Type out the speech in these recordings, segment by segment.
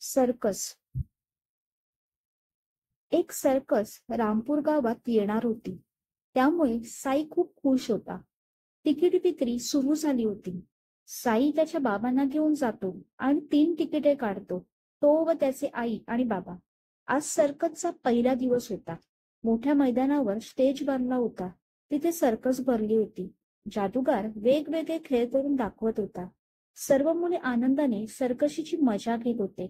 Circus. एक circus Rampur गावात येणार होती. त्यामुळे साई खूप खुश होता. तिकीट विक्री सुरू झाली होती. साई त्याच्या बाबांना घेऊन जातो आणि 3 तिकिटे काढतो. तो व त्याचे आई आणि बाबा. आज सर्कसचा पहिला दिवस होता. मोठ्या मैदानावर स्टेज बांधला होता. तिथे सर्कस भरली होती. जादूगार वेगवेगळे खेळ करून दाखवत होता. सर्व मुले आनंदाने सर्कशीची मजा घेत होते.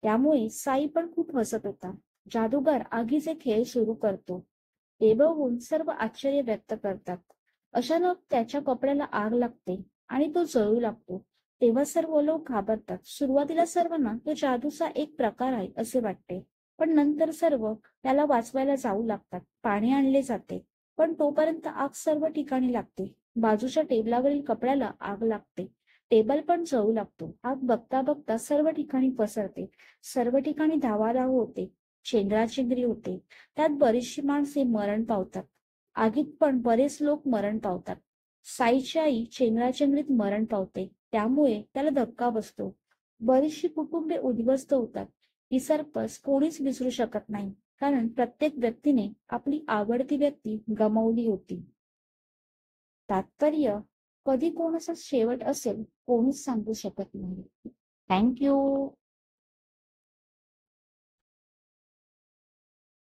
त्यामुळे साई पण खूप हसत होता. जादूगार आगीचे खेळ सुरू करतो. ते बघून सर्व आश्चर्य व्यक्त करतात. अचानक त्याच्या कपड्याला आग लागते आणि तो जळू लागतो. तेव्हा सर्व लोक घाबरतात. सुरुवातीला सर्वांना तो जादूचा एक प्रकार आहे असे वाटते. पण नंतर सर्व त्याला वाचवायला जाऊ लागतात. पाणी आणले जाते. पण तोपर्यंत आग सर्व ठिकाणी लागते. बाजूच्या टेबलावरील कपड्याला आग लागते. टेबल पण जळू लागतो. आग बघता बघता सर्व ठिकाणी पसरते. सर्व ठिकाणी धावाधाव होते. चेंगराचेंगरी होते. त्यात बरीचशी माणसे मरण पावतात. आगीत पण बरेच लोक मरण पावतात. साईची आई चेंगराचेंगरीत मरण पावते. त्यामुळे त्याला धक्का बसतो. बरीचशी कुटुंबे उद्ध्वस्त होतात. ही सर्कस कोणीच विसरू शकत नाही. कारण प्रत्येक व्यक्तीने आपली आवडती व्यक्ती गमावली होती. तात्पर्य, कधी कोणाचा शेवट असेल कोणीच सांगू शकत नाही. थँक्यू.